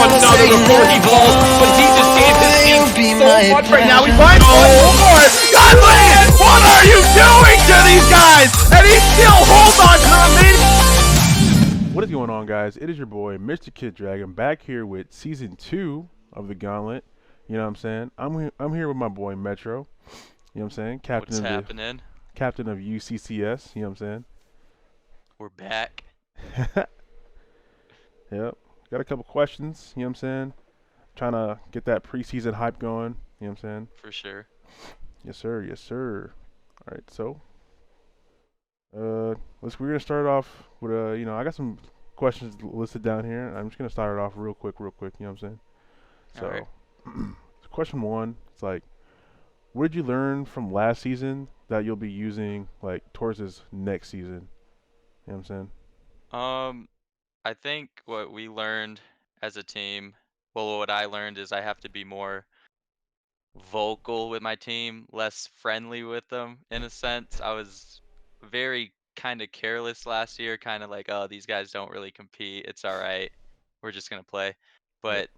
another before he falls, but he just gave his team so much right now. He finds one more. Gauntlet, what are you doing to these guys? And he still holds on to the mid. What is going on, guys? It is your boy, Mr.kiddragon, back here with Season 2 of the Gauntlet. You know what I'm saying? I'm here with my boy, Metro. You know what I'm saying? Captain of UCCS. You know what I'm saying? We're back. Yep. Got a couple questions. You know what I'm saying? Trying to get that preseason hype going. You know what I'm saying? For sure. Yes, sir. Yes, sir. All right. So, we're gonna start off with I got some questions listed down here. I'm just gonna start it off real quick. You know what I'm saying? So, All right. question one. It's like, what did you learn from last season that you'll be using like towards this next season? You know what I'm saying? I think what we learned as a team, well, what I learned is I have to be more vocal with my team, less friendly with them in a sense. I was very kind of careless last year, kind of like, oh, these guys don't really compete. It's all right. We're just gonna play. Yep. But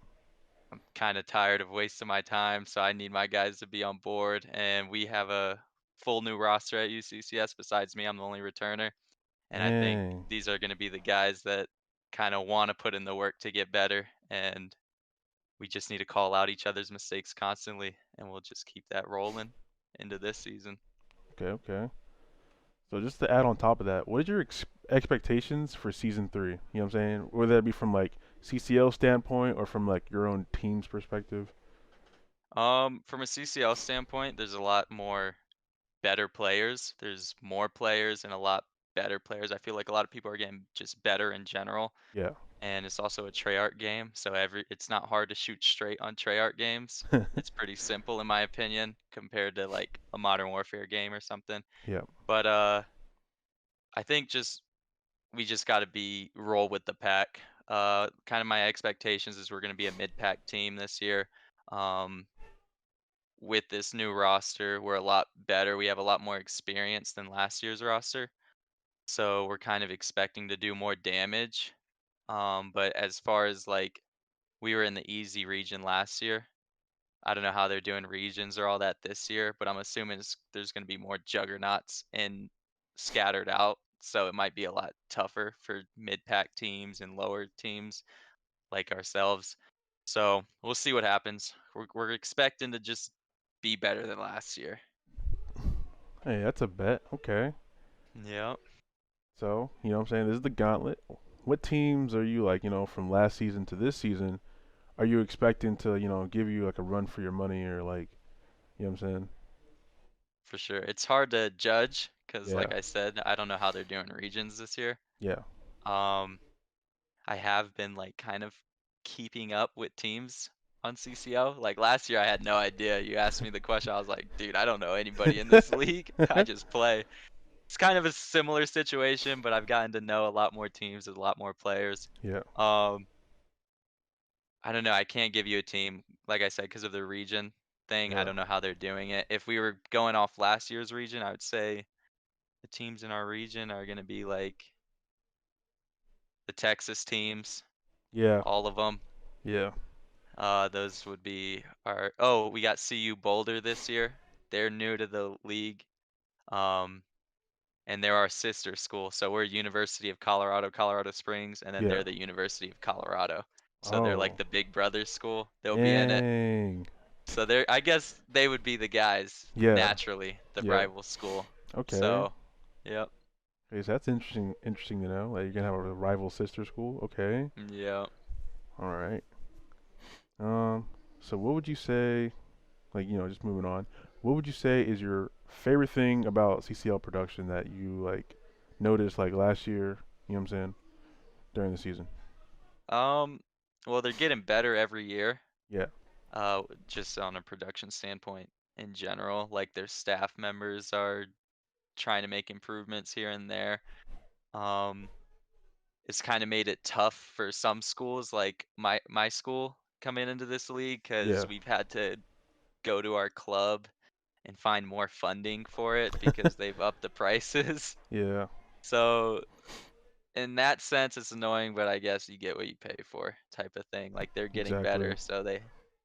I'm kind of tired of wasting my time, so I need my guys to be on board. And we have a full new roster at UCCS. Besides me, I'm the only returner. And I think Dang. these are going to be the guys that kind of want to put in the work to get better. And we just need to call out each other's mistakes constantly. And we'll just keep that rolling into this season. Okay. So just to add on top of that, what is your expectations for season 3? You know what I'm saying? Whether that be from like CCL standpoint or from like your own team's perspective. From a CCL standpoint, there's a lot more better players. There's more players and a lot better players. I feel like a lot of people are getting just better in general. Yeah. And it's also a Treyarch game, so it's not hard to shoot straight on Treyarch games. It's pretty simple in my opinion compared to like a Modern Warfare game or something. Yeah. But I think we just got to roll with the pack. Kind of my expectations is we're going to be a mid-pack team this year. With this new roster, we're a lot better. We have a lot more experience than last year's roster. So we're kind of expecting to do more damage. But as far as like we were in the easy region last year. I don't know how they're doing regions or all that this year, but I'm assuming there's going to be more juggernauts and scattered out. So it might be a lot tougher for mid-pack teams and lower teams like ourselves. So we'll see what happens. We're expecting to just be better than last year. Hey, that's a bet. Okay. Yeah. So, you know what I'm saying? This is the Gauntlet. What teams are you like, from last season to this season, are you expecting to, give you like a run for your money or like, you know what I'm saying? For sure. It's hard to judge because, Yeah. like I said, I don't know how they're doing regions this year. Yeah. Um, I have been like kind of keeping up with teams on CCO. Like last year, I had no idea. You asked me the question, I was like, dude, I don't know anybody in this league. I just play. It's kind of a similar situation, but I've gotten to know a lot more teams with a lot more players. Yeah. I don't know. I can't give you a team, like I said, because of the region thing. I Yeah. don't know how they're doing it. If we were going off last year's region, I would say the teams in our region are going to be like the Texas teams, Yeah. all of them. Yeah. Those would be our. Oh, we got CU Boulder this year. They're new to the league. And they're our sister school. So we're University of Colorado, Colorado Springs, and then Yeah. they're the University of Colorado. So they're like Oh. the big brother school. They'll be in it. Dang. So I guess they would be the guys Yeah. naturally, the Yeah. rival school. Okay. So, yep. Okay, so that's interesting to know. Like you're gonna have a rival sister school. Okay. Yeah. All right. So what would you say, like, just moving on, what would you say is your favorite thing about CCL production that you like noticed like last year, you know what I'm saying, during the season? Well, they're getting better every year. Yeah. Just on a production standpoint in general, like their staff members are trying to make improvements here and there. It's kind of made it tough for some schools, like my school coming into this league, Yeah. because we've had to go to our club and find more funding for it because they've upped the prices. Yeah. So in that sense, it's annoying, but I guess you get what you pay for, type of thing. Like they're getting better, Exactly. so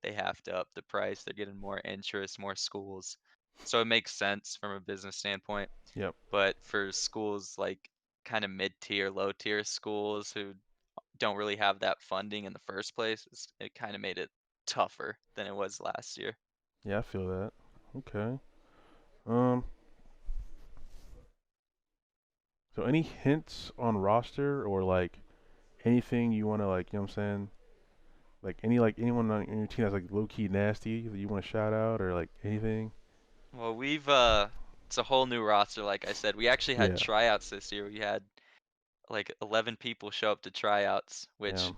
they have to up the price. They're getting more interest, more schools, so it makes sense from a business standpoint. Yep. But for schools like kind of mid-tier, low-tier schools who don't really have that funding in the first place, it kind of made it tougher than it was last year. Yeah, I feel that. Okay. Um. So any hints on roster or like anything you want to like, you know what I'm saying? Like anyone on your team that's like low key nasty that you want to shout out or like anything? Well, it's a whole new roster, like I said. We actually had Yeah. tryouts this year. We had like 11 people show up to tryouts, which Damn.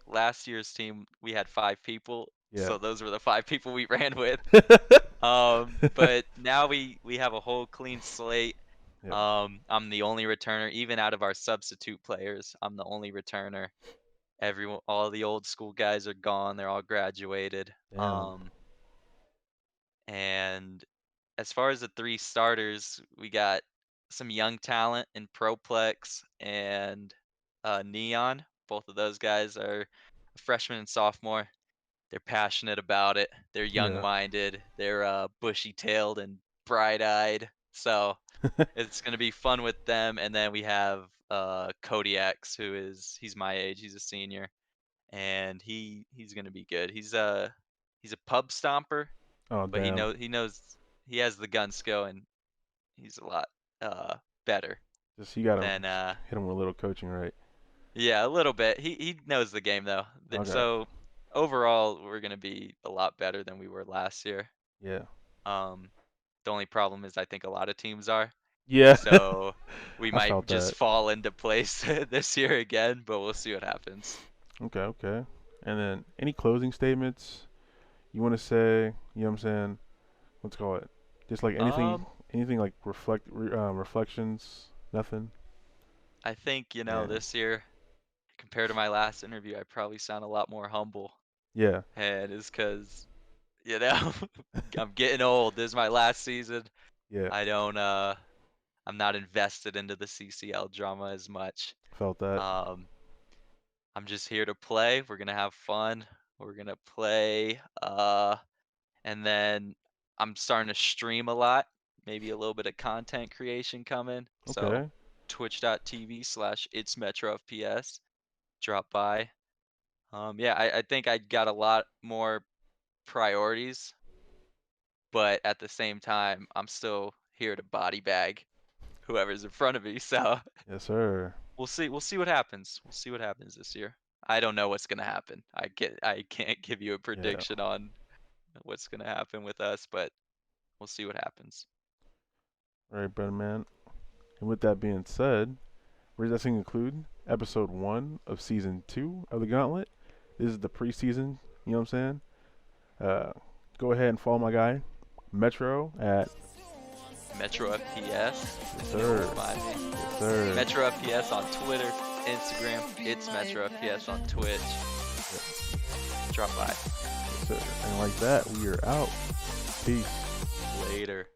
last year's team we had 5 people, Yeah. so those were the 5 people we ran with. But now we have a whole clean slate. Yep. I'm the only returner, even out of our substitute players. I'm the only returner. All the old school guys are gone. They're all graduated. Damn. And as far as the 3 starters, we got some young talent in Proplex and Neon. Both of those guys are a freshman and sophomore. They're passionate about it. They're Yeah. young-minded. They're bushy-tailed and bright-eyed. So it's gonna be fun with them. And then we have Kodiak's, he's my age. He's a senior, and he's gonna be good. He's a pub stomper, Oh but damn. he has the gun skill, and he's a lot better Just you gotta than hit him with a little coaching, right? yeah, a little bit. He knows the game though. Okay. So overall we're gonna be a lot better than we were last year. Yeah. Um the only problem is I think a lot of teams are. Yeah. So we I might felt just that. fall into place this year again, but we'll see what happens. Okay. Okay. And then any closing statements you want to say? You know what I'm saying? Let's call it. Just like Um anything like reflections. Nothing. I think, Yeah. this year compared to my last interview, I probably sound a lot more humble. Yeah. And it's because, I'm getting old. This is my last season. Yeah. I don't I'm not invested into the CCL drama as much. Felt that. Um I'm just here to play. We're gonna have fun. We're gonna play. And then I'm starting to stream a lot. Maybe a little bit of content creation coming. So Okay. twitch.tv/it's MetroFps. Drop by. Yeah, I think I got a lot more priorities, but at the same time, I'm still here to body bag whoever's in front of me. So Yes, sir. we'll see. We'll see what happens. We'll see what happens this year. I don't know what's gonna happen. I can't give you a Yeah. prediction on what's gonna happen with us, but we'll see what happens. All right, brother man. And with that being said, we're just going to conclude episode 1 of season 2 of the Gauntlet. This is the preseason. You know what I'm saying? Go ahead and follow my guy, Metro, at MetroFps. yes, sir. Yes, sir. MetroFps on Twitter, Instagram. It's MetroFps on Twitch. Yep. Drop by. Yes, sir. And like that, we are out. Peace. Later.